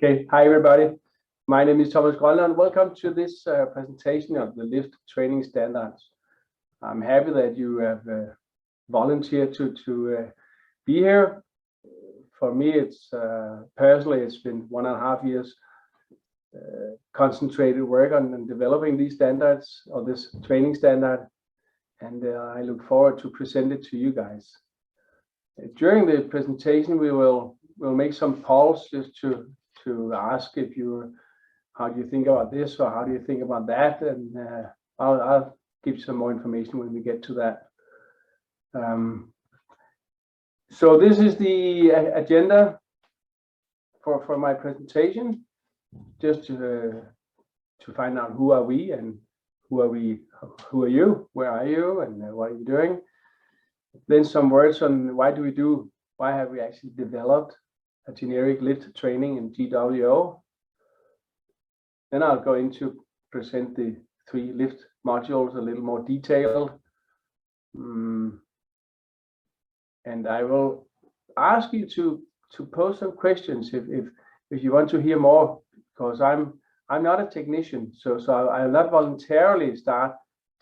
Okay, hi everybody. My name is Thomas Grønland. Welcome to this presentation of the LIFT training standards. I'm happy that you have volunteered to be here. For me, it's personally, it's been 1.5 years concentrated work on developing these standards or this training standard, and I look forward to present it to you guys. During the presentation, we'll make some polls just to ask if how do you think about this or how do you think about that, and I'll give some more information when we get to that. So this is the agenda for my presentation, just to find out who are we and who are you, where are you, and what are you doing. Then some words on why have we actually developed a generic lift training in GWO. Then I'll go into present the 3 lift modules a little more detailed. And I will ask you to pose some questions if you want to hear more, because I'm not a technician, so I'll not voluntarily start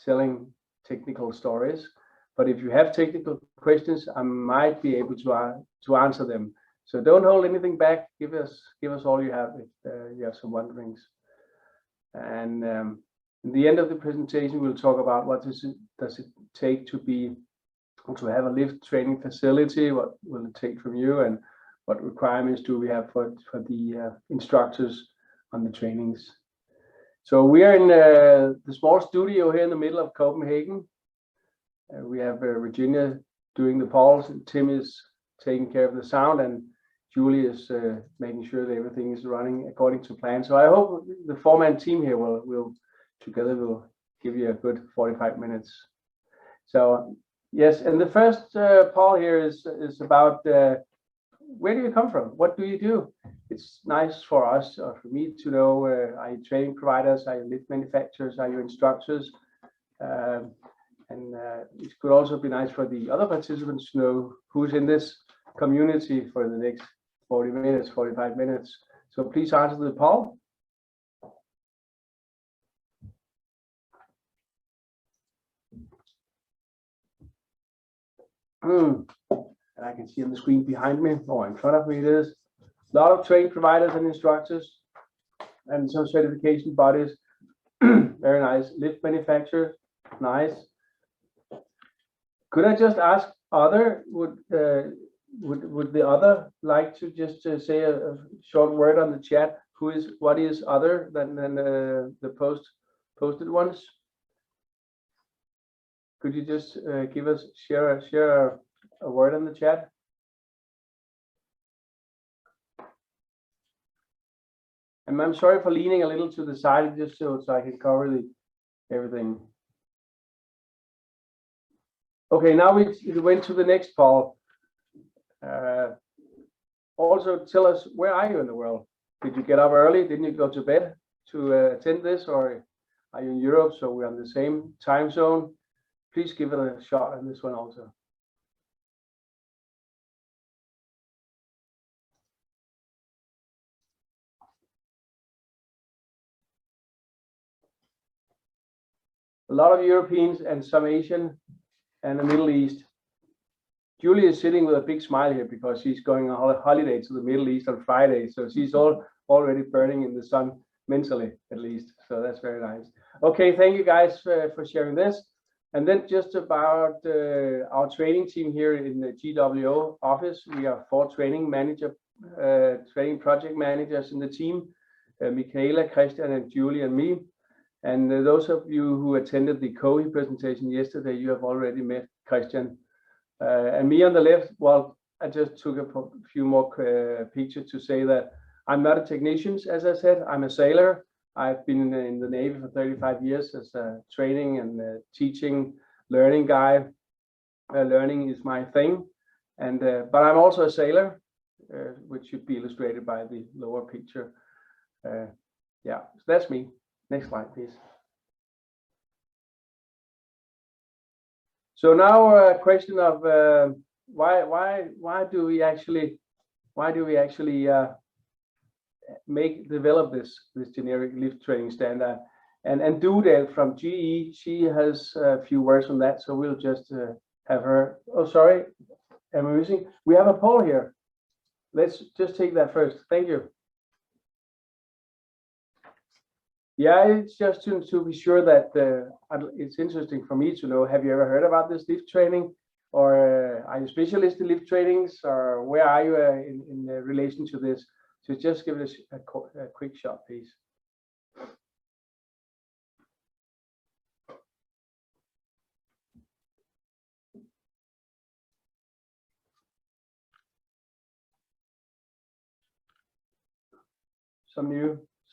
telling technical stories. But if you have technical questions, I might be able to answer them. So don't hold anything back. Give us all you have if you have some wonderings. And in the end of the presentation, we'll talk about what does it take to have a lift training facility. What will it take from you, and what requirements do we have for the instructors on the trainings? So we are in the small studio here in the middle of Copenhagen. We have Virginia doing the polls, and Tim is taking care of the sound, and Julie is making sure that everything is running according to plan. So I hope the 4-man team here will give you a good 45 minutes. So yes, and the first poll here is about where do you come from? What do you do? It's nice for us or for me to know, are you training providers, are you lift manufacturers, are you instructors? And it could also be nice for the other participants to know who's in this community for the next 40 minutes, 45 minutes. So please answer the poll. And I can see on the screen behind me, or in front of me it is, a lot of training providers and instructors and some certification bodies. Very nice. Lift manufacturers, nice. Could I just ask other, would the other like to just say a short word on the chat? What is other than the posted ones? Could you just share a word on the chat? And I'm sorry for leaning a little to the side, just so I can cover everything. Okay, now we went to the next poll. Also, tell us, where are you in the world? Did you get up early? Didn't you go to bed to attend this, or are you in Europe, so we're on the same time zone? Please give it a shot on this one also. A lot of Europeans and some Asian and the Middle East. Julie is sitting with a big smile here because she's going on holiday to the Middle East on Friday. So she's already burning in the sun, mentally at least. So that's very nice. Okay, thank you guys for sharing this. And then just about our training team here in the GWO office. We are 4 training project managers in the team, Michaela, Christian, and Julie, and me. And those of you who attended the COE presentation yesterday, you have already met Christian. And me on the left, well, I just took a few more pictures to say that I'm not a technician, as I said. I'm a sailor. I've been in the Navy for 35 years as a training and teaching, learning guy. Learning is my thing. And but I'm also a sailor, which should be illustrated by the lower picture. Yeah, so that's me. Next slide, please. So now a question of why do we actually develop this generic lift training standard. And Dudel from GE, she has a few words on that, so we'll just have her. Oh, sorry, am I missing? We have a poll here. Let's just take that first. Thank you. Yeah, it's just to be sure that it's interesting for me to know, have you ever heard about this lift training? Or are you specialist in lift trainings? Or where are you in relation to this? So just give us a quick shot, please.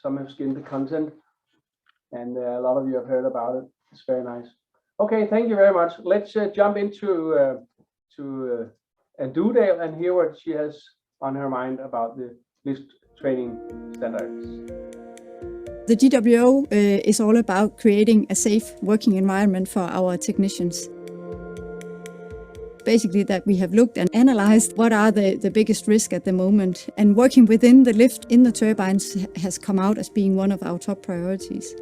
Some have skimmed the content, and a lot of you have heard about it. It's very nice. Okay, thank you very much. Let's jump into Dudel and hear what she has on her mind about the lift training standards. The GWO is all about creating a safe working environment for our technicians. Basically, that we have looked and analyzed what are the biggest risks at the moment, and working within the lift in the turbines has come out as being one of our top priorities.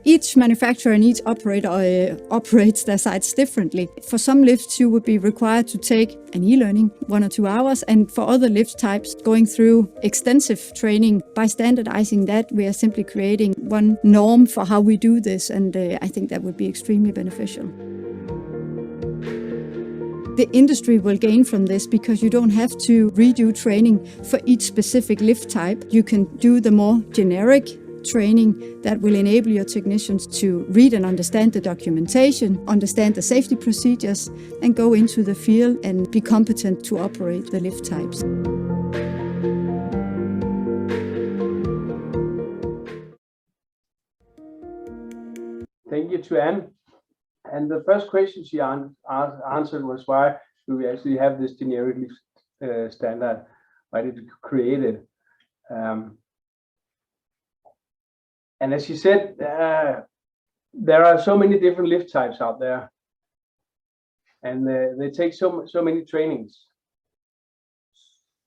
Each manufacturer and each operator operates their sites differently. For some lifts, you would be required to take an e-learning 1 or 2 hours, and for other lift types, going through extensive training. By standardizing that, we are simply creating one norm for how we do this, and I think that would be extremely beneficial. The industry will gain from this because you don't have to redo training for each specific lift type. You can do the more generic training that will enable your technicians to read and understand the documentation, understand the safety procedures, and go into the field and be competent to operate the lift types. Thank you to Anne. And the first question she answered was, why do we actually have this generic lift standard? Why did we create it? And as she said, there are so many different lift types out there, and they take so many trainings.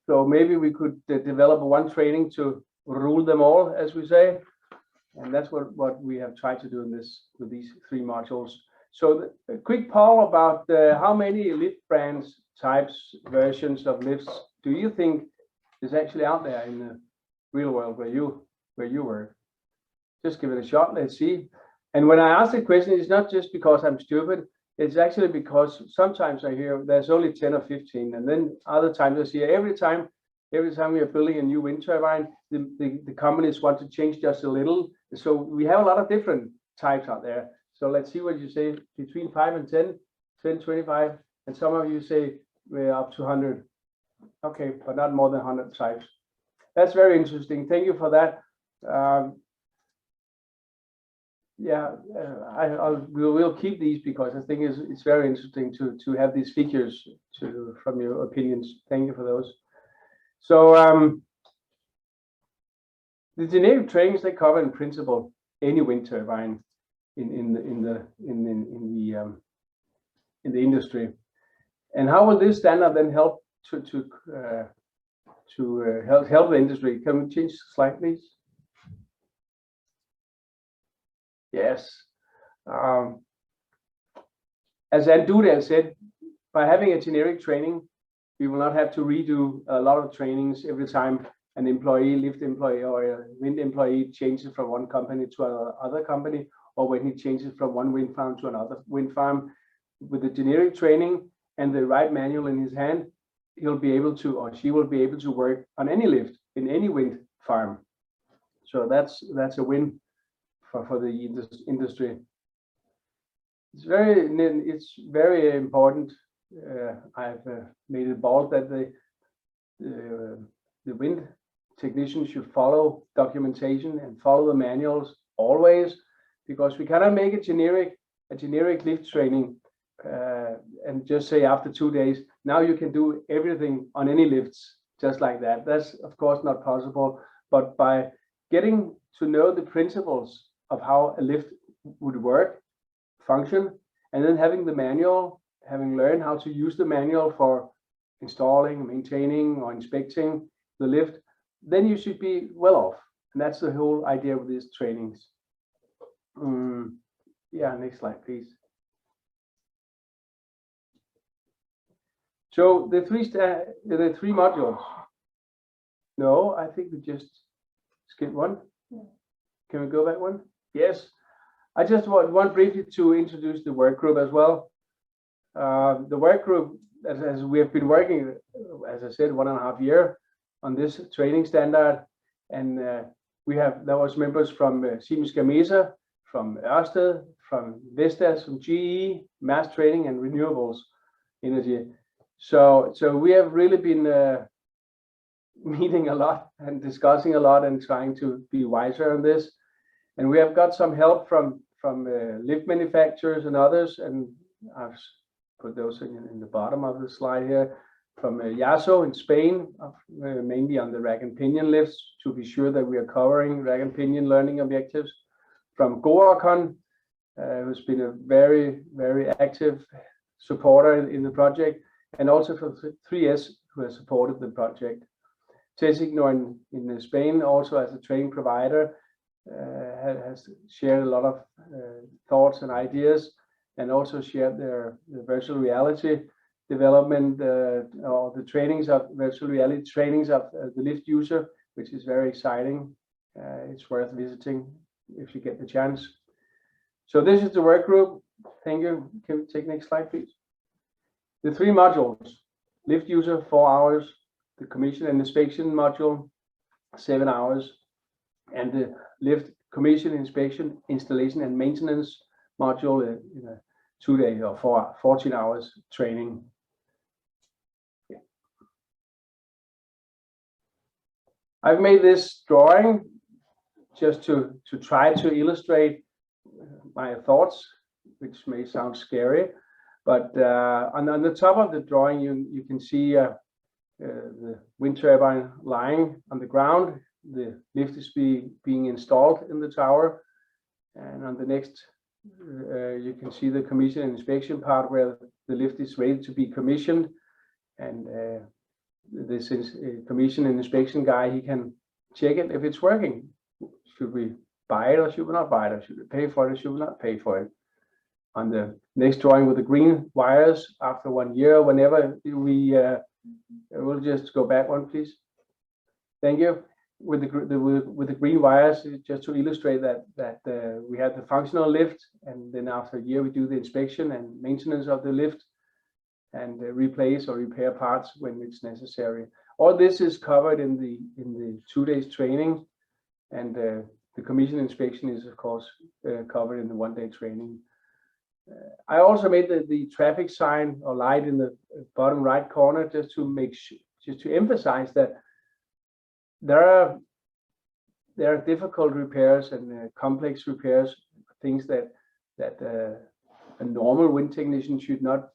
So maybe we could develop one training to rule them all, as we say, and that's what we have tried to do in with these 3 modules. So a quick poll about how many lift brands, types, versions of lifts do you think is actually out there in the real world where you work? Just give it a shot. Let's see. And when I ask the question, it's not just because I'm stupid. It's actually because sometimes I hear there's only 10 or 15, and then other times I see every time we are building a new wind turbine, the companies want to change just a little. So we have a lot of different types out there. So let's see what you say, between 5 and 10, 10, 25, and some of you say we're up to 100. Okay, but not more than 100 types. That's very interesting. Thank you for that. We'll keep these because I think it's very interesting to have these figures from your opinions. Thank you for those. So the generic trainings, they cover in principle any wind turbine in the industry. And how will this standard then help to help the industry? Can we change the slide, please? Yes. As Dudel said, by having a generic training, we will not have to redo a lot of trainings every time an lift employee or a wind employee changes from one company to another company, or when he changes from one wind farm to another wind farm. With the generic training and the right manual in his hand, he'll be able to, or she will be able to work on any lift in any wind farm. So that's a win for the industry. It's very important. I've made it bold that the wind technicians should follow documentation and follow the manuals always, because we cannot make a generic lift training and just say after 2 days, now you can do everything on any lifts just like that. That's of course not possible, but by getting to know the principles of how a lift would work, function, and then having the manual, having learned how to use the manual for installing, maintaining, or inspecting, the lift, then you should be well off. And that's the whole idea of these trainings. Yeah, next slide, please. So the three modules. No, I think we just skipped one. Can we go back one? Yes. I just want briefly to introduce the work group as well. The work group, as we have been working, as I said, 1.5 years on this training standard, and there was members from Siemens Gamesa, from Ørsted, from Vestas, from GE, Mass Training, and Renewables Energy. So we have really been meeting a lot and discussing a lot and trying to be wiser on this. And we have got some help from lift manufacturers and others, and I've put those in the bottom of the slide here, from Yaso in Spain, mainly on the rack and pinion lifts, to be sure that we are covering rack and pinion learning objectives. From GWO, who's been a very, very active supporter in the project, and also from 3S, who has supported the project. Tesigno in Spain, also as a training provider, has shared a lot of thoughts and ideas, and also shared their virtual reality development, or the trainings of virtual reality trainings of the lift user, which is very exciting. It's worth visiting if you get the chance. So this is the work group. Thank you. Can we take next slide, please? The 3 modules: lift user 4 hours, the commission and inspection module 7 hours, and the lift commission, inspection, installation, and maintenance module in a 2-day or 14 hours training. Yeah. I've made this drawing just to try to illustrate my thoughts, which may sound scary, but on the top of the drawing you can see the wind turbine lying on the ground. The lift is being installed in the tower, and on the next you can see the commission and inspection part where the lift is ready to be commissioned, and this is commission and inspection guy. He can check it if it's working. Should we buy it or should we not buy it, or should we pay for it or should we not pay for it? On the next drawing with the green wires, after 1 year, whenever we we'll just go back one, please. Thank you. With the green wires, just to illustrate that we have the functional lift, and then after a year we do the inspection and maintenance of the lift, and replace or repair parts when it's necessary. All this is covered in the 2 days training, and the commission inspection is of course covered in the 1-day training. I also made the traffic sign or light in the bottom right corner just to emphasize that there are difficult repairs and complex repairs, things that a normal wind technician should not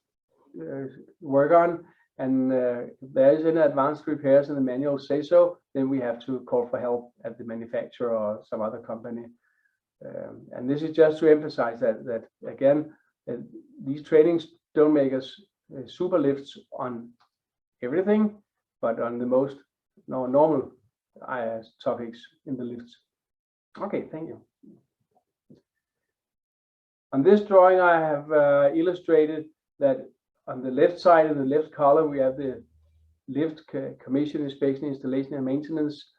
work on, and if there is any advanced repairs and the manuals say so, then we have to call for help at the manufacturer or some other company. And this is just to emphasize that again, these trainings don't make us super lifts on everything, but on the most normal topics in the lifts. Okay, thank you. On this drawing, I have illustrated that on the left side of the left column, we have the lift commission, inspection, installation, and maintenance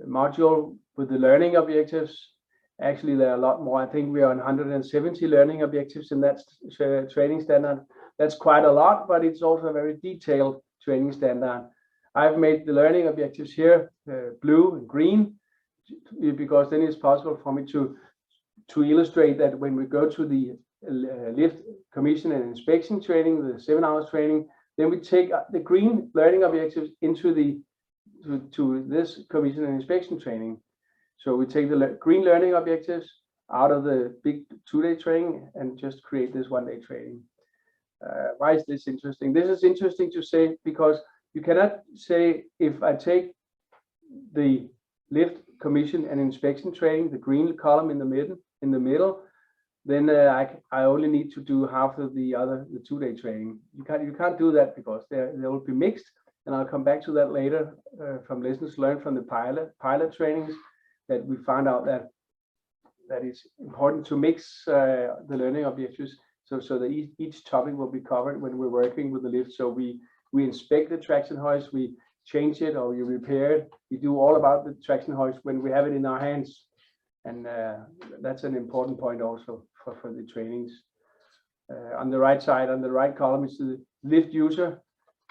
module with the learning objectives. Actually, there are a lot more. I think we are on 170 learning objectives in that training standard. That's quite a lot, but it's also a very detailed training standard. I've made the learning objectives here blue and green, because then it's possible for me to illustrate that when we go to the lift commission and inspection training, the 7 hours training, then we take the green learning objectives into to this commission and inspection training. So we take the green learning objectives out of the big 2-day training and just create this 1-day training. Why is this interesting? This is interesting to say because you cannot say, if I take the lift commission and inspection training, the green column in the middle, then I only need to do half of the 2-day training. You can't do that, because they will be mixed, and I'll come back to that later from lessons learned from the pilot trainings, that we found out that it's important to mix the learning objectives so that each topic will be covered when we're working with the lift. So we inspect the traction hoist, we change it or we repair it. We do all about the traction hoist when we have it in our hands. And that's an important point also for the trainings. On the right side, on the right column, is the lift user.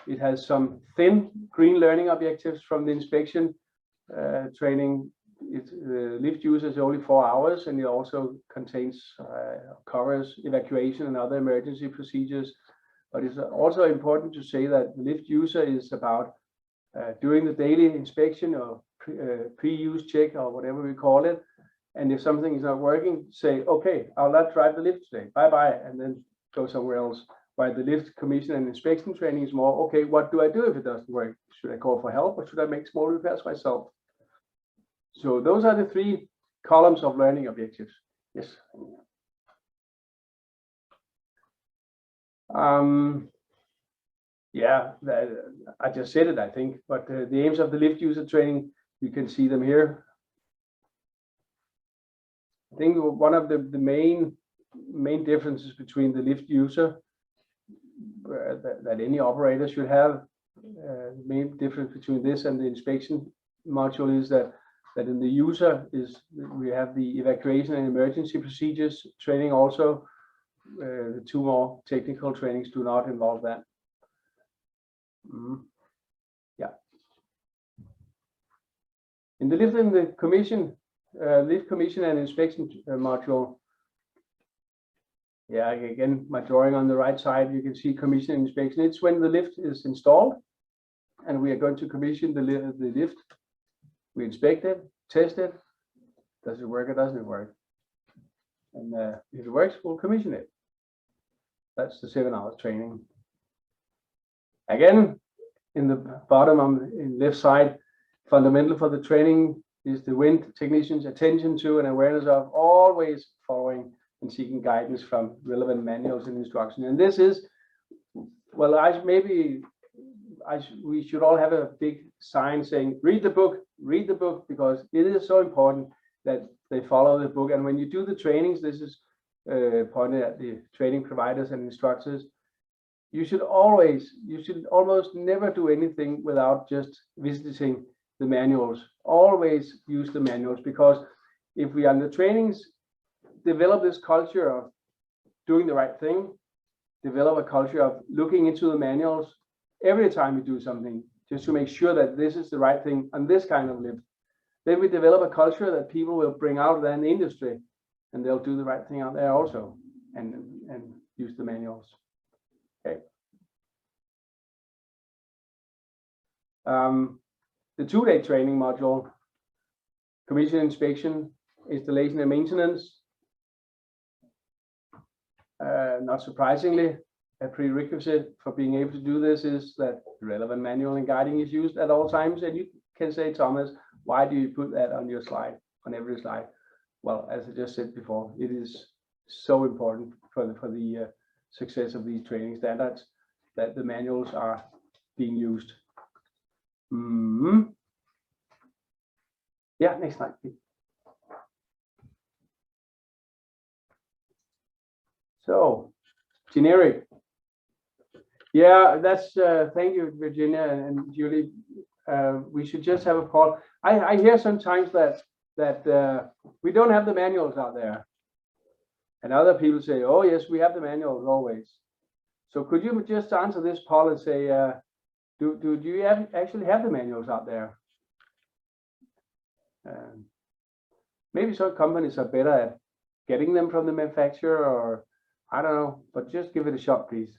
It has some thin green learning objectives from the inspection training. The lift user is only 4 hours, and it also contains covers evacuation and other emergency procedures. But it's also important to say that the lift user is about doing the daily inspection or pre-use check or whatever we call it. And if something is not working, say, okay, I'll not drive the lift today, bye-bye, and then go somewhere else. While the lift commission and inspection training is more, okay, what do I do if it doesn't work? Should I call for help or should I make small repairs myself? So those are the 3 columns of learning objectives. Yes. Yeah, I just said it, I think, but the aims of the lift user training, you can see them here. I think one of the main differences between the lift user that any operator should have, the main difference between this and the inspection module is that in the user we have the evacuation and emergency procedures training also. The 2 more technical trainings do not involve that. Yeah. In the lift and the commission, lift commission and inspection module. Yeah, again, my drawing on the right side, you can see commission and inspection. It's when the lift is installed and we are going to commission the lift. We inspect it, test it. Does it work or doesn't it work? And if it works, we'll commission it. That's the 7 hours training. Again, in the bottom on the left side, fundamental for the training is the wind technician's attention to and awareness of always following and seeking guidance from relevant manuals and instruction. And this is, well, we should all have a big sign saying, read the book, because it is so important that they follow the book. And when you do the trainings, this is pointed at the training providers and instructors, you should almost never do anything without just visiting the manuals. Always use the manuals, because if we on the trainings develop this culture of doing the right thing, develop a culture of looking into the manuals every time we do something, just to make sure that this is the right thing on this kind of lift, then we develop a culture that people will bring out there in the industry, and they'll do the right thing out there also and use the manuals. Okay. The 2-day training module, commission, inspection, installation and maintenance. Not surprisingly, a prerequisite for being able to do this is that relevant manual and guiding is used at all times. And you can say, Thomas, why do you put that on your slide, on every slide? Well, as I just said before, it is so important for the success of these training standards that the manuals are being used. Yeah, next slide, please. So, generic. Yeah, that's thank you, Virginia and Julie. We should just have a call. I hear sometimes that we don't have the manuals out there, and other people say, "Oh yes, we have the manuals always." So could you just answer this, Paul, and say, do you actually have the manuals out there? Maybe some companies are better at getting them from the manufacturer, or I don't know, but just give it a shot, please.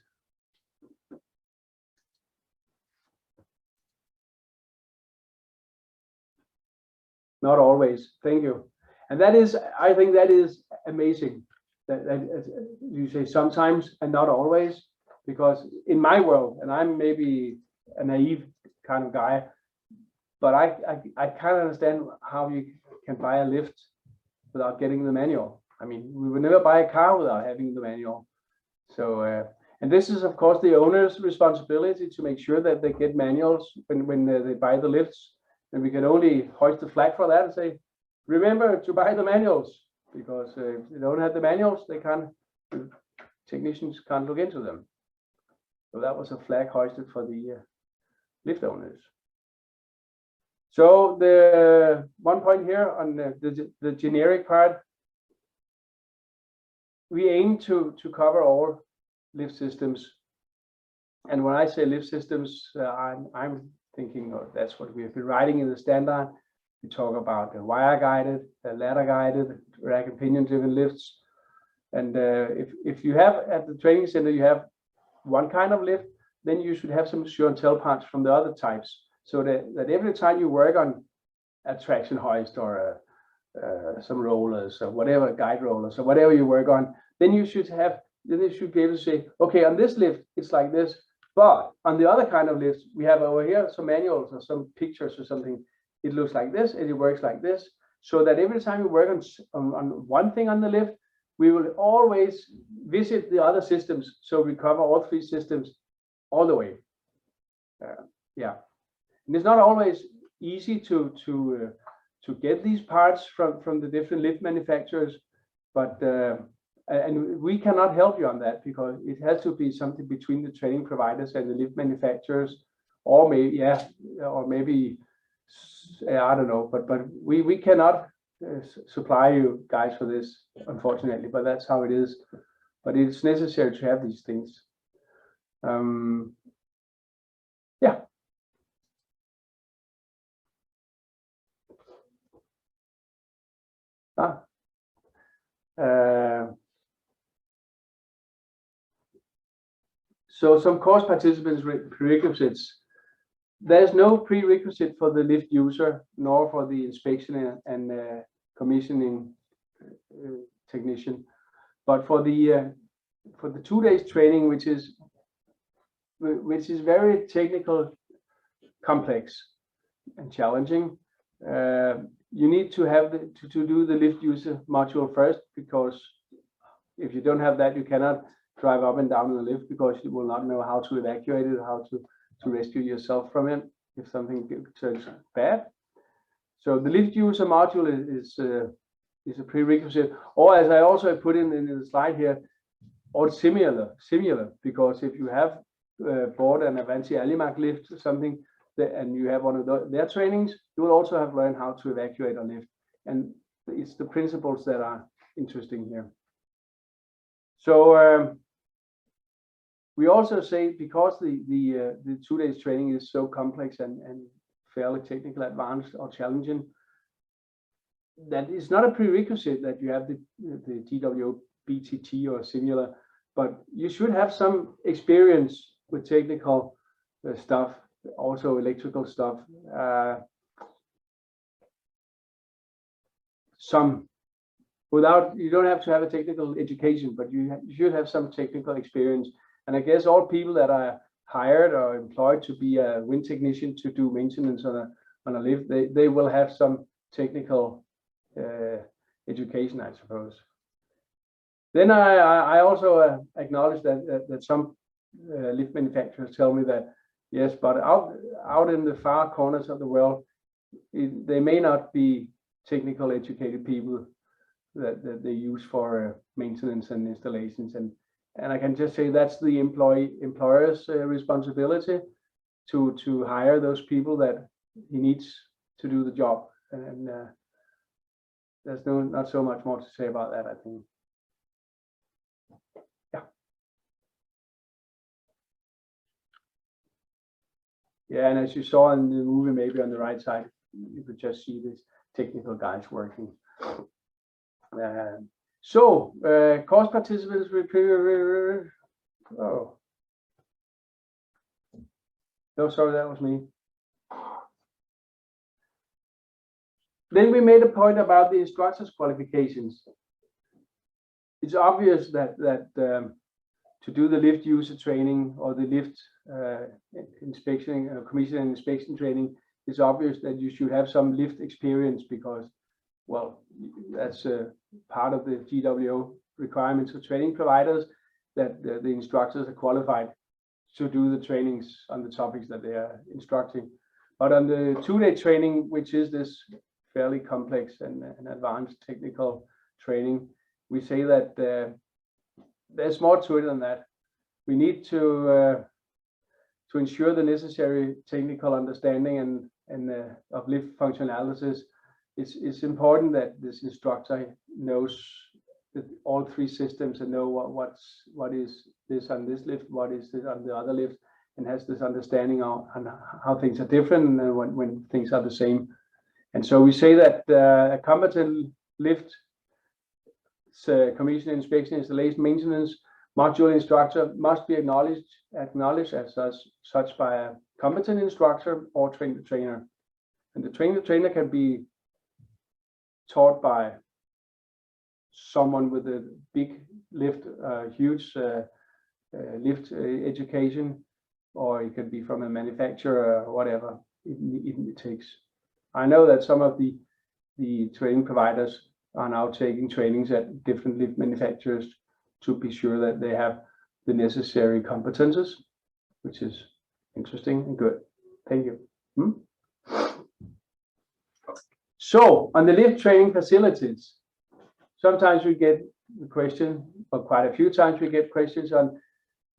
Not always. Thank you. And that is, I think that is amazing that you say sometimes and not always, because in my world, and I'm maybe a naive kind of guy, but I can't understand how you can buy a lift without getting the manual. I mean, we would never buy a car without having the manual. So, And this is, of course, the owner's responsibility to make sure that they get manuals when they buy the lifts. And we can only hoist the flag for that and say, remember to buy the manuals, because if they don't have the manuals, technicians can't look into them. So that was a flag hoisted for the lift owners. So the one point here on the generic part, we aim to cover all lift systems. And when I say lift systems, I'm thinking that's what we have been writing in the standard. We talk about the wire guided, the ladder guided, rack and pinion driven lifts. And if you have at the training center, you have one kind of lift, then you should have some show and tell parts from the other types, so that every time you work on a traction hoist or some rollers or whatever, guide rollers or whatever you work on, then you should be able to say, okay, on this lift it's like this, but on the other kind of lifts we have over here some manuals or some pictures or something. It looks like this and it works like this, so that every time you work on one thing on the lift, we will always visit the other systems, so we cover all three systems all the way. Yeah, and it's not always easy to get these parts from the different lift manufacturers, but and we cannot help you on that, because it has to be something between the training providers and the lift manufacturers, or maybe I don't know, but we cannot supply you guys for this, unfortunately, but that's how it is. But it's necessary to have these things. Yeah. So some course participants prerequisites. There's no prerequisite for the lift user, nor for the inspection and commissioning technician, but for the 2 days training, which is very technical, complex, and challenging. You need to have to do the lift user module first, because if you don't have that, you cannot drive up and down the lift, because you will not know how to evacuate it, how to rescue yourself from it if something turns bad. So the lift user module is a prerequisite, or as I also put in the slide here, or similar, because if you have bought an Avanti Alimak lift or something, and you have one of their trainings, you will also have learned how to evacuate a lift, and it's the principles that are interesting here. So we also say, because the 2 days training is so complex and fairly technical, advanced, or challenging, that it's not a prerequisite that you have the GWO BTT or similar, but you should have some experience with technical stuff, also electrical stuff. You don't have to have a technical education, but you should have some technical experience. And I guess all people that are hired or employed to be a wind technician to do maintenance on a lift, they will have some technical education, I suppose. Then I also acknowledge that some lift manufacturers tell me that, yes, but out in the far corners of the world, they may not be technical educated people that they use for maintenance and installations, and I can just say that's the employer's responsibility to hire those people that he needs to do the job, and there's not so much more to say about that, I think. Yeah, and as you saw in the movie, maybe on the right side, you could just see these technical guys working. Course participants. Oh, no, sorry, that was me. Then we made a point about the instructor's qualifications. It's obvious that to do the lift user training or the lift inspection, commissioning and inspection training, it's obvious that you should have some lift experience, because, well, that's part of the GWO requirements for training providers, that the instructors are qualified to do the trainings on the topics that they are instructing. But on the 2-day training, which is this fairly complex and advanced technical training, we say that there's more to it than that. We need to ensure the necessary technical understanding and of lift functionalities. It's important that this instructor knows all 3 systems and know what is this on this lift, what is this on the other lift, and has this understanding on how things are different and when things are the same. And so we say that a competent lift commission, inspection, installation, maintenance module instructor must be acknowledged as such by a competent instructor or trained trainer. And the trainer can be taught by someone with a big lift, huge lift education, or it could be from a manufacturer or whatever it takes. I know that some of the training providers are now taking trainings at different lift manufacturers to be sure that they have the necessary competences, which is interesting and good. Thank you. So on the lift training facilities, sometimes we get the question, or quite a few times we get questions on,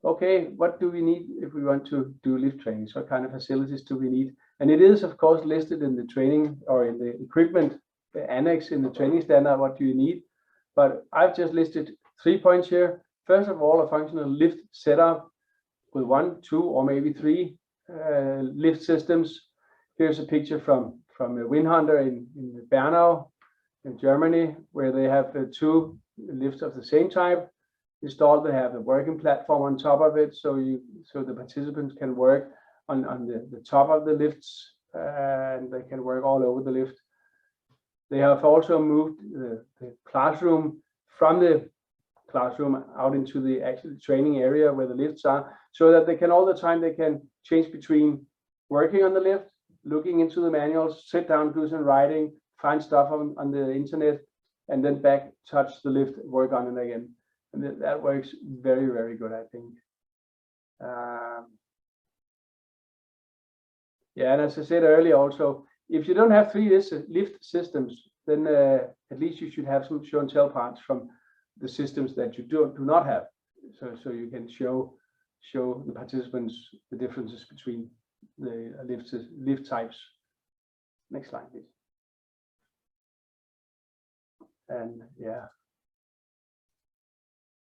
okay, what do we need if we want to do lift trainings? What kind of facilities do we need? And it is, of course, listed in the training or in the equipment annex in the training standard, what do you need? But I've just listed 3 points here. First of all, a functional lift setup with 1, 2, or maybe 3 lift systems. Here's a picture from Windhunter in Bernau in Germany, where they have 2 lifts of the same type installed. They have a working platform on top of it, so the participants can work on the top of the lifts, and they can work all over the lift. They have also moved the classroom from the classroom out into the actual training area where the lifts are, so that they can all the time change between working on the lift, looking into the manuals, sit down, do some writing, find stuff on the internet, and then back, touch the lift, work on it again. And that works very, very good, I think. Yeah, and as I said earlier also, if you don't have 3 lift systems, then at least you should have some show and tell parts from the systems that you do not have, so you can show the participants the differences between the lift types. Next slide, please. And yeah,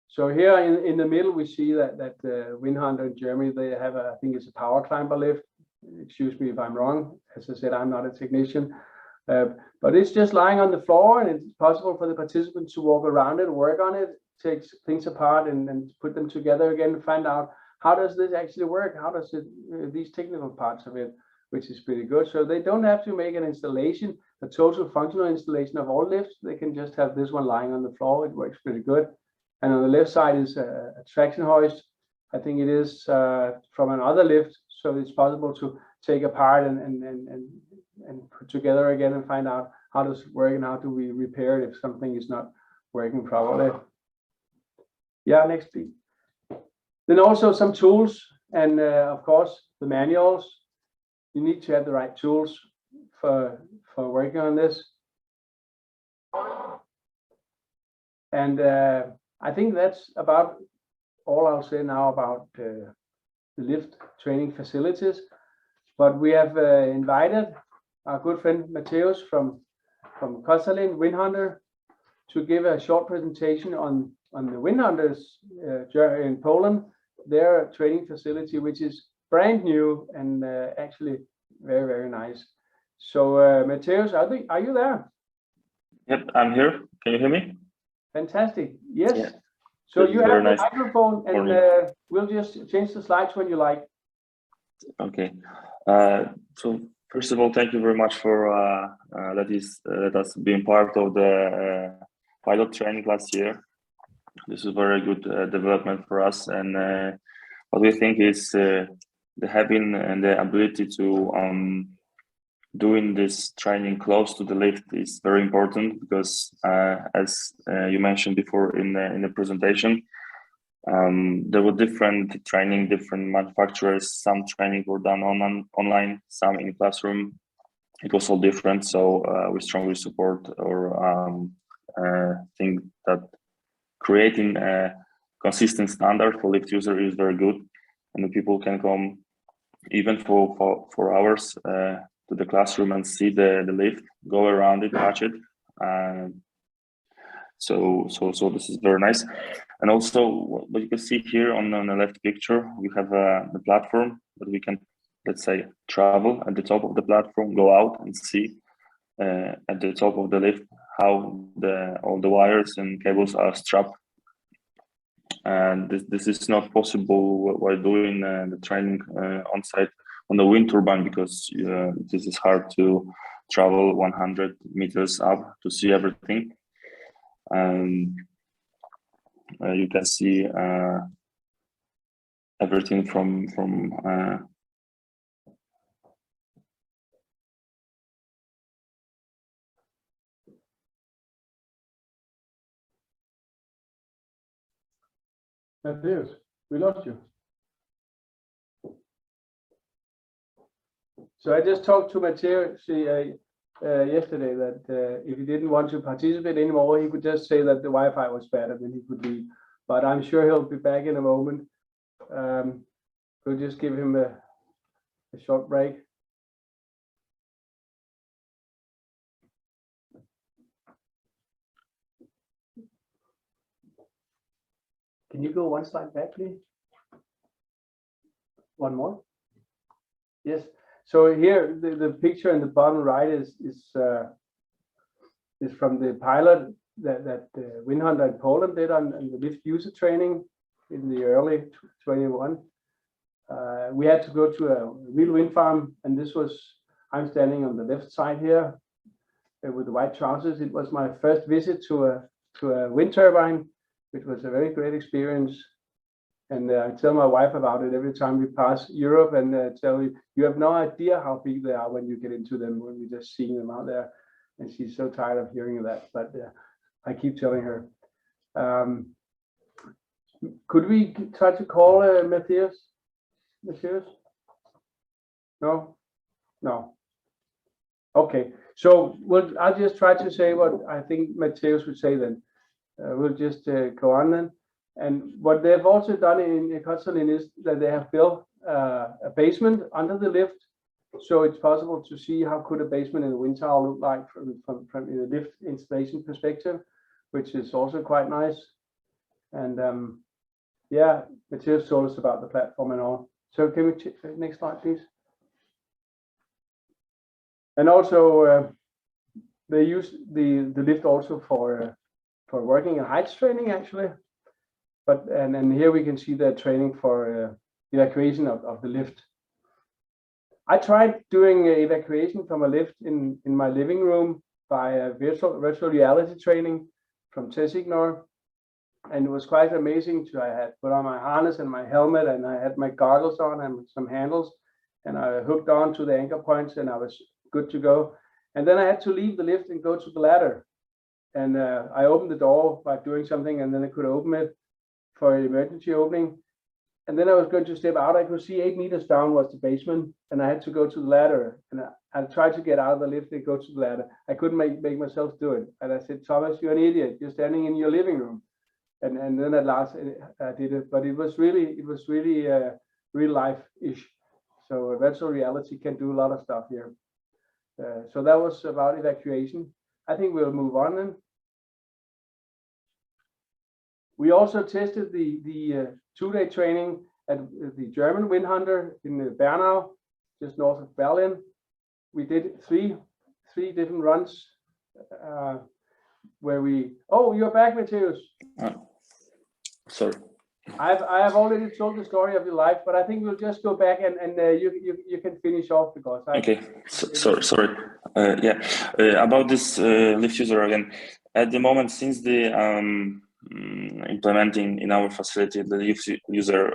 so here in the middle we see that Windhunter in Germany, they have I think it's a power climber lift. Excuse me if I'm wrong. As I said, I'm not a technician, but it's just lying on the floor, and it's possible for the participants to walk around it, work on it, take things apart, and put them together again and find out how does this actually work, how does it these technical parts of it, which is pretty good. So they don't have to make an installation, a total functional installation of all lifts. They can just have this one lying on the floor. It works pretty good. And on the left side is a traction hoist. I think it is from another lift, so it's possible to take apart and put together again and find out how does it work and how do we repair it if something is not working properly. Yeah, next please. Then also some tools, and of course the manuals. You need to have the right tools for working on this. And I think that's about all I'll say now about the lift training facilities. But we have invited our good friend Mateusz from Koszalin, Windhunter, to give a short presentation on the Windhunters in Poland, their training facility, which is brand new and actually very, very nice. So Mateusz, are you there? Yep, I'm here. Can you hear me? Fantastic. Yes. Yeah. So This you have the nice microphone, and we'll just change the slides when you like. Okay. So first of all, thank you very much for let us being part of the pilot training last year. This is very good development for us, and what we think is the having and the ability to doing this training close to the lift is very important, because as you mentioned before in the presentation, There were different training, different manufacturers. Some training were done online, some in classroom. It was all different. So we strongly support or think that creating a consistent standard for lift user is very good, and the people can come even for hours to the classroom and see the lift, go around it, touch it. So this is very nice. And also what you can see here on the left picture, we have the platform that we can, let's say, travel at the top of the platform, go out and see at the top of the lift how all the wires and cables are strapped. And this is not possible while doing the training on site on the wind turbine, because this is hard to travel 100 meters up to see everything. And you can see everything from Matthias, we lost you. So I just talked to Matthias yesterday that if he didn't want to participate anymore, he could just say that the Wi-Fi was bad and then he could leave. But I'm sure he'll be back in a moment. We'll just give him a short break. Can you go one slide back, please? One more? Yes. So here, the picture in the bottom right is from the pilot that Windhunter in Poland did on the lift user training in the early 21. We had to go to a real wind farm, and this was, I'm standing on the left side here with the white trousers. It was my first visit to a wind turbine, which was a very great experience. And I tell my wife about it every time we pass Europe, and tell you have no idea how big they are when you get into them, when we're just seeing them out there. And she's so tired of hearing that, but I keep telling her. Could we try to call Matthias? Matthias? No? No. Okay, so I'll just try to say what I think Matthias would say then. We'll just go on then. And what they've also done in Koszalin is that they have built a basement under the lift, so it's possible to see how could a basement in a wind tower look like from the lift installation perspective, which is also quite nice. And yeah, Matthias told us about the platform and all. So can we next slide, please? And also they use the lift also for working in heights training actually. But and here we can see the training for evacuation of the lift. I tried doing evacuation from a lift in my living room by a virtual reality training from Tessignor, and it was quite amazing. I had put on my harness and my helmet, and I had my goggles on and some handles, and I hooked on to the anchor points, and I was good to go. And then I had to leave the lift and go to the ladder, and I opened the door by doing something, and then I could open it for emergency opening. And then I was going to step out. I could see 8 meters down was the basement, and I had to go to the ladder. And I tried to get out of the lift and go to the ladder. I couldn't make myself do it. And I said, Thomas, you're an idiot. You're standing in your living room. And then at last I did it. But it was really real life-ish. So virtual reality can do a lot of stuff here. So that was about evacuation. I think we'll move on then. We also tested the 2-day training at the German Windhunter in Bernau, just north of Berlin. We did three different runs where we. Oh, you're back, Matthias. Sorry. I have already told the story of your life, but I think we'll just go back and you can finish off because. Okay. Sorry. Yeah. About this lift user again. At the moment, since the implementing in our facility the lift user,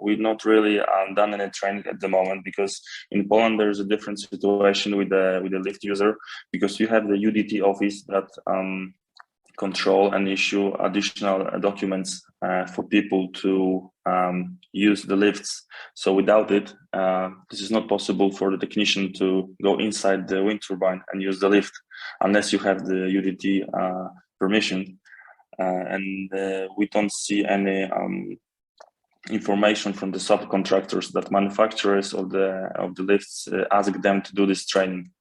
we've not really done any training at the moment, because in Poland there's a different situation with the lift user, because you have the UDT office that control and issue additional documents for people to use the lifts. So without it, this is not possible for the technician to go inside the wind turbine and use the lift unless you have the UDT permission. And we don't see any information from the subcontractors that manufacturers of the lifts ask them to do this training.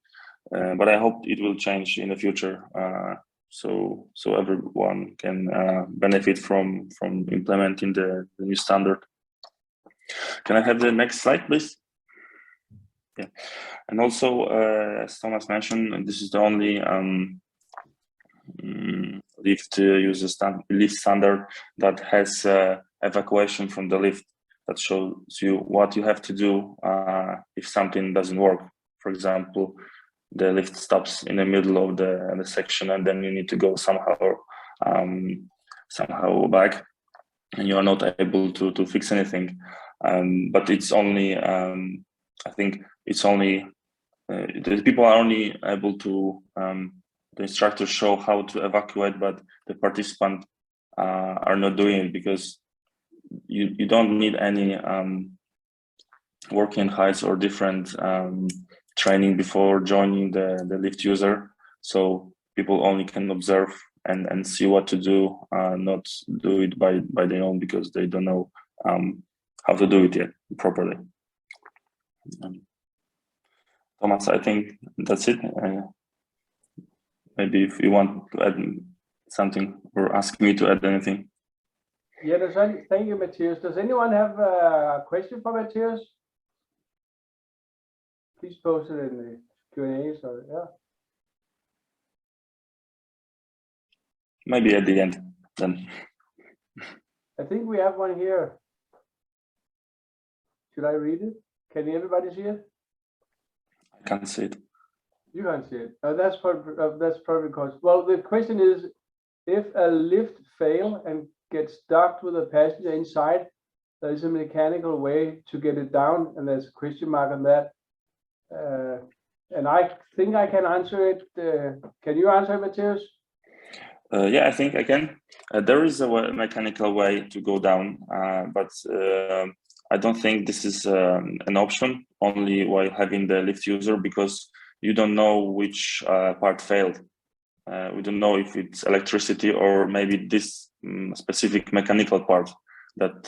But I hope it will change in the future, so everyone can benefit from implementing the new standard. Can I have the next slide, please? Yeah, and also as Thomas mentioned, this is the only lift lift standard that has evacuation from the lift, that shows you what you have to do if something doesn't work. For example, the lift stops in the middle of the section, and then you need to go somehow back, and you are not able to fix anything. But it's only, I think it's only the people are only able to, the instructors show how to evacuate, but the participants are not doing it, because you don't need any working heights or different training before joining the lift user. So people only can observe and see what to do, not do it by their own, because they don't know how to do it yet properly. Thomas, I think that's it. Maybe if you want to add something or ask me to add anything. Yeah, thank you, Matthias. Does anyone have a question for Matthias? Please post it in the Q&A. So yeah. Maybe at the end then. I think we have one here. Should I read it? Can everybody see it? I can't see it. You can't see it. That's probably because, well, the question is, if a lift fails and gets stuck with a passenger inside, there is a mechanical way to get it down, and there's a question mark on that. And I think I can answer it. Can you answer it, Matthias? Yeah, I think I can. There is a mechanical way to go down, but I don't think this is an option only while having the lift user, because you don't know which part failed. We don't know if it's electricity or maybe this specific mechanical part that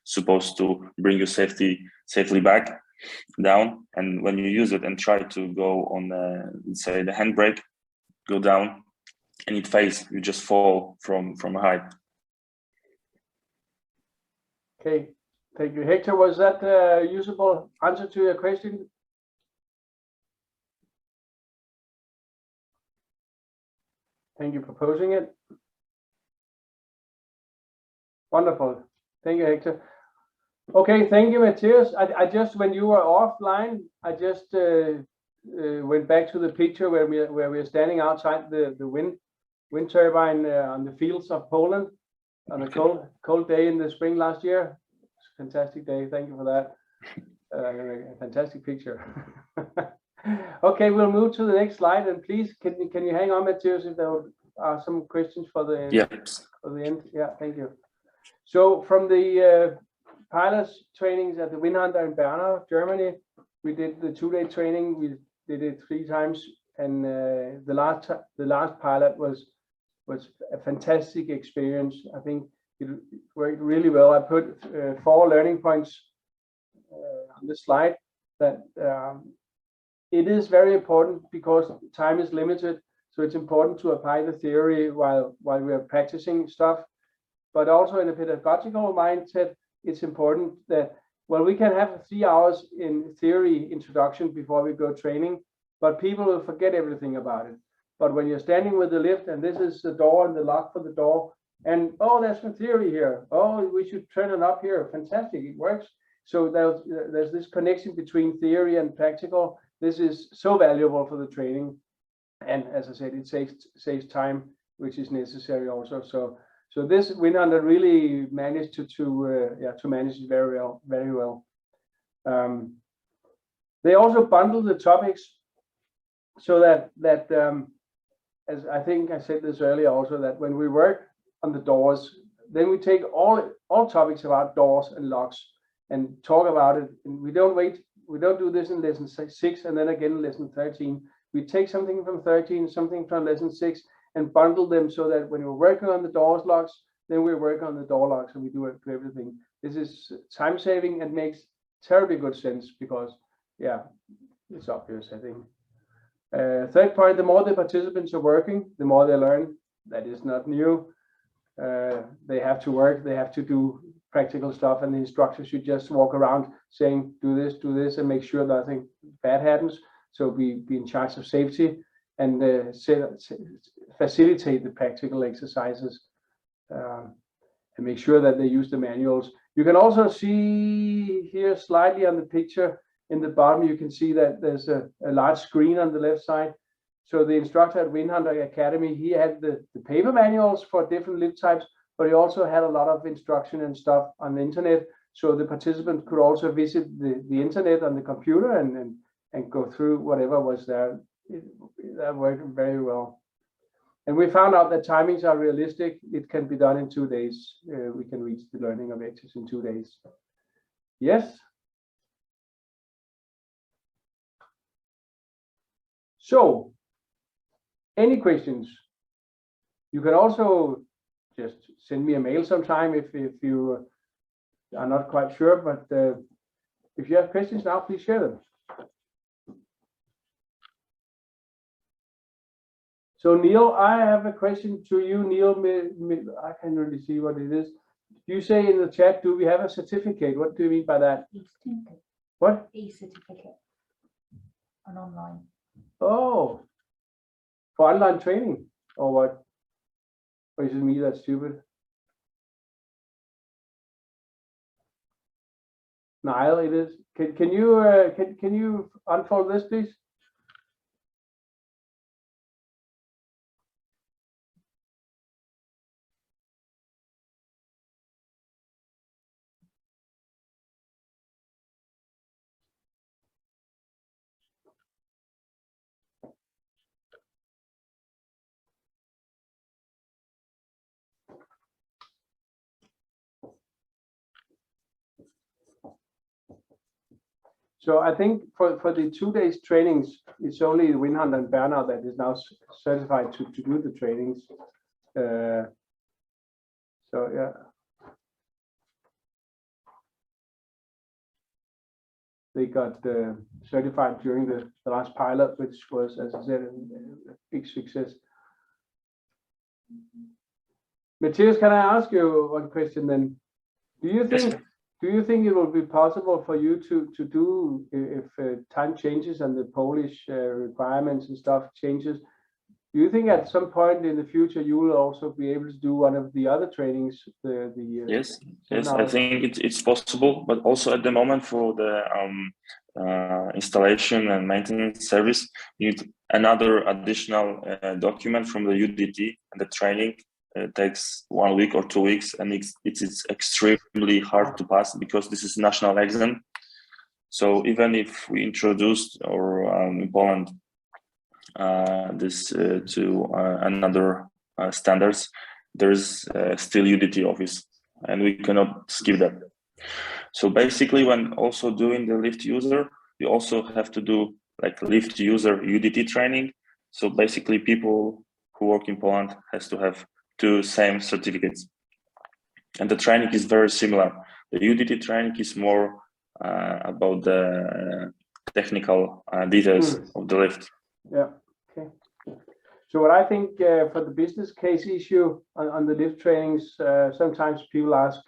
supposed to bring you safely back down. And when you use it and try to go on, say, the handbrake, go down, and it fails, you just fall from a height. Okay, thank you, Hector. Was that a usable answer to your question? Thank you for posing it. Wonderful. Thank you, Hector. Okay, thank you, Matthias. I just, when you were offline, I just went back to the picture where we are standing outside the wind turbine on the fields of Poland on a cold day in the spring last year. It's a fantastic day. Thank you for that. A fantastic picture. Okay, we'll move to the next slide, and please can you hang on, Matthias, if there are some questions for the end. Yeah, thank you. So from the pilots trainings at the Windhunter in Bernau, Germany, we did the 2-day training. We did it 3 times, and the last pilot was a fantastic experience. I think it worked really well. I put 4 learning points on this slide. That it is very important because time is limited, so it's important to apply the theory while we are practicing stuff. But also in a pedagogical mindset, it's important that, well, we can have 3 hours in theory introduction before we go training, but people will forget everything about it. But when you're standing with the lift, and this is the door and the lock for the door, and oh, there's some theory here. Oh, we should turn it up here. Fantastic, it works. So there's this connection between theory and practical. This is so valuable for the training, and as I said, it saves time, which is necessary also. So this Windhunter really managed to manage it very well. They also bundle the topics so that as I think I said this earlier also, that when we work on the doors, then we take all topics about doors and locks and talk about it. And we don't do this in lesson 6 and then again in lesson 13. We take something from 13, something from lesson 6, and bundle them so that when we're working on the doors locks, then we're working on the door locks and we do everything. This is time saving and makes terribly good sense because, yeah, it's obvious, I think. Third point, the more the participants are working, the more they learn. That is not new. They have to work, they have to do practical stuff, and the instructor should just walk around saying, do this, and make sure nothing bad happens. So be in charge of safety and facilitate the practical exercises and make sure that they use the manuals. You can also see here slightly on the picture in the bottom, you can see that there's a large screen on the left side. So the instructor at Windhunter Academy, he had the paper manuals for different lift types, but he also had a lot of instruction and stuff on the internet. So the participants could also visit the internet on the computer and go through whatever was there. That worked very well. And we found out that timings are realistic. It can be done in 2 days. We can reach the learning objectives in 2 days. Yes. So, any questions? You can also just send me a mail sometime if you are not quite sure, but if you have questions now, please share them. So Neil, I have a question to you, Neil. I can't really see what it is. You say in the chat, do we have a certificate? What do you mean by that? E-certificate. What? E-certificate. An online. Oh, for online training or what? Or is it me that's stupid? Niall, it is. Can you unfold this, please? So I think for the 2 days trainings, it's only Windhunter and Bernard that is now certified to do the trainings. So yeah. They got certified during the last pilot, which was, as I said, a big success. Matthias, can I ask you one question then? Do you think it will be possible for you to do, if time changes and the Polish requirements and stuff changes, do you think at some point in the future you will also be able to do one of the other trainings? Yes, I think it's possible, but also at the moment for the installation and maintenance service, you need another additional document from the UDT, and the training takes 1 week or 2 weeks, and it's extremely hard to pass because this is national exam. So even if we introduced or in Poland this to another standards, there is still UDT office, and we cannot skip that. So basically, when also doing the lift user, you also have to do like lift user UDT training. So basically, people who work in Poland has to have 2 same certificates, and the training is very similar. The UDT training is more about the technical details of the lift. Yeah. Okay. So what I think for the business case issue on the lift trainings, sometimes people ask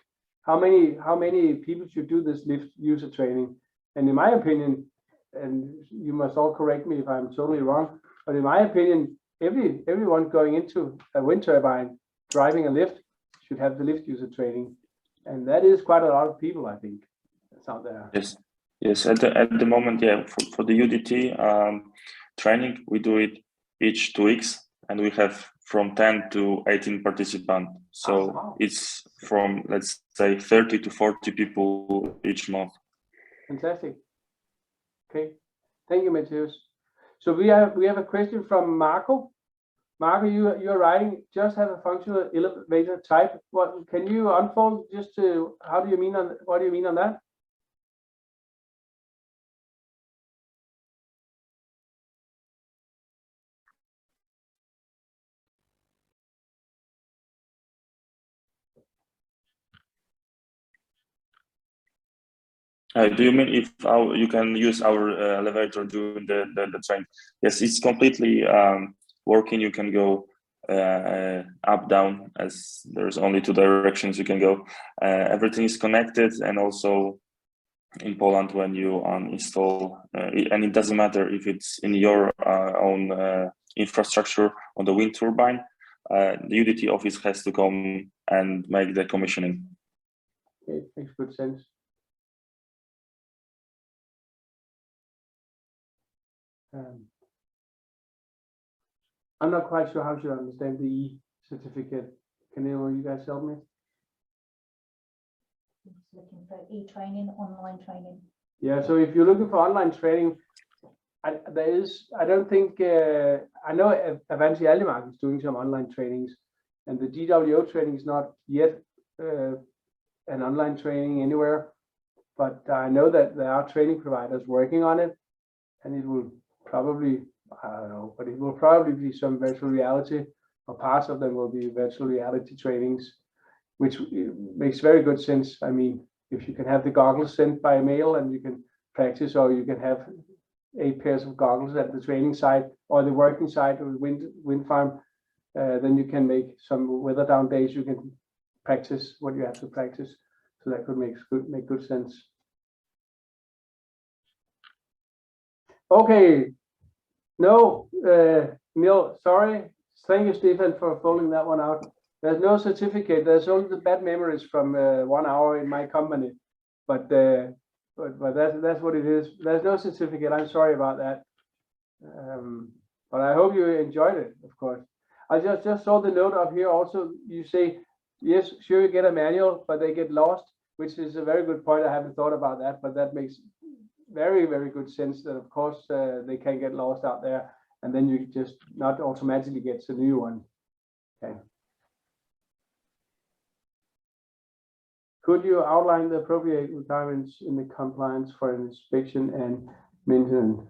how many people should do this lift user training, and in my opinion, and you must all correct me if I'm totally wrong, but in my opinion, everyone going into a wind turbine driving a lift should have the lift user training, and that is quite a lot of people, I think, that's out there. Yes. At the moment, yeah, for the UDT training, we do it each 2 weeks, and we have from 10 to 18 participants. So it's from, let's say, 30 to 40 people each month. Fantastic. Okay, thank you, Matthias. So we have a question from Marco. Marco, you're writing just have a functional elevator type. What can you unfold just to how do you mean on what do you mean on that? Do you mean if you can use our elevator during the train? Yes, it's completely working. You can go up, down, as there's only 2 directions you can go. Everything is connected, and also in Poland, when you install, and it doesn't matter if it's in your own infrastructure on the wind turbine, the UDT office has to come and make the commissioning. Okay, makes good sense. I'm not quite sure how to understand the E-certificate. Can you guys help me? Looking for e-training, online training. Yeah, so if you're looking for online training, I don't think, I know Avanti Alimark is doing some online trainings, and the GWO training is not yet an online training anywhere, but I know that there are training providers working on it, and it will probably, I don't know, but it will probably be some virtual reality, or parts of them will be virtual reality trainings, which makes very good sense. I mean, if you can have the goggles sent by mail and you can practice, or you can have 8 pairs of goggles at the training site or the working site or the wind farm, then you can make some weather down days. You can practice what you have to practice. So that could make good sense. Okay. No, Neil, sorry. Thank you, Stefan, for folding that one out. There's no certificate. There's only the bad memories from 1 hour in my company, but that's what it is. There's no certificate. I'm sorry about that. But I hope you enjoyed it, of course. I just saw the note up here. Also, you say yes, sure, you get a manual, but they get lost, which is a very good point. I haven't thought about that, but that makes very, very good sense. That of course they can get lost out there, and then you just not automatically get a new one. Okay. Could you outline the appropriate requirements in the compliance for inspection and maintenance?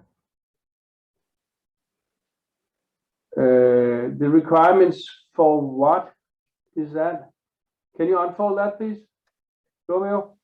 The requirements for what is that? Can you unfold that, please, Romeo?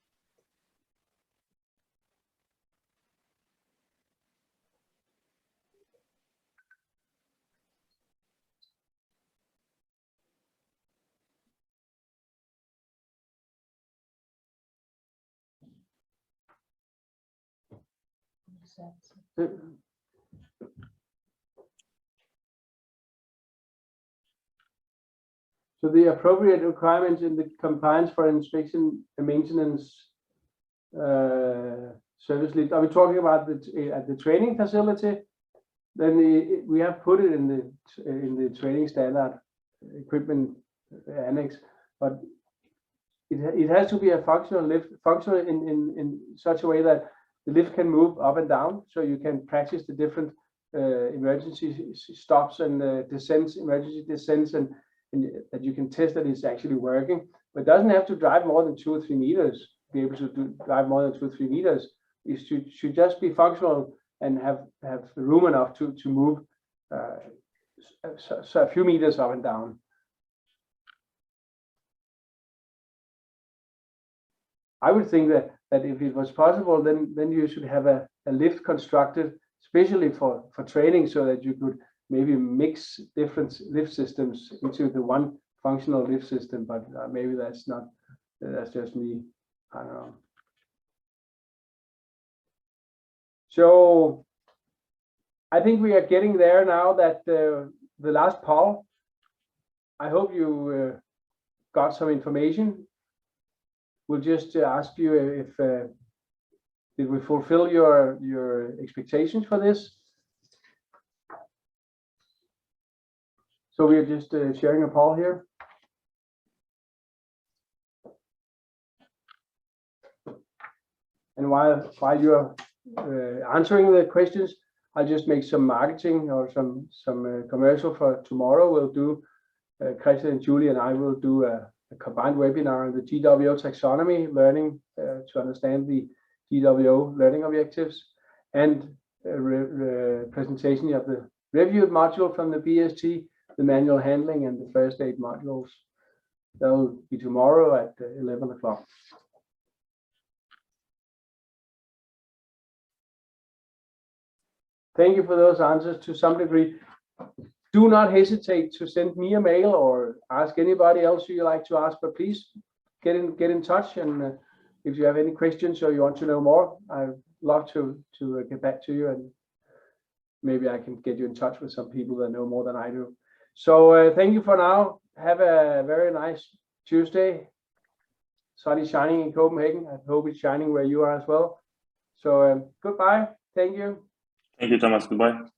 So the appropriate requirements in the compliance for inspection and maintenance service lift. Are we talking about at the training facility? Then we have put it in the training standard equipment annex, but it has to be a functional lift, functional in such a way that the lift can move up and down, so you can practice the different emergency stops and descents, emergency descents, and that you can test that it's actually working. But it doesn't have to drive more than 2 or 3 meters. Be able to drive more than 2 or 3 meters. It should just be functional and have room enough to move so a few meters up and down. I would think that if it was possible, then you should have a lift constructed especially for training, so that you could maybe mix different lift systems into the one functional lift system. But maybe that's just me. I don't know. So I think we are getting there now. That the last poll. I hope you got some information. We'll just ask you if did we fulfill your expectations for this. So we are just sharing a poll here. And while you are answering the questions, I'll just make some marketing or some commercial for tomorrow. We'll do, Christian and Julie and I will do a combined webinar on the GWO taxonomy, learning to understand the GWO learning objectives, and a presentation of the reviewed module from the BST, the manual handling and the first aid modules. That will be tomorrow at 11 o'clock. Thank you for those answers to some degree. Do not hesitate to send me a mail or ask anybody else you like to ask, but please get in touch. And if you have any questions or you want to know more, I'd love to get back to you, and maybe I can get you in touch with some people that know more than I do. So thank you for now. Have a very nice Tuesday. Sun is shining in Copenhagen. I hope it's shining where you are as well. So goodbye. Thank you. Thank you, Thomas. Goodbye.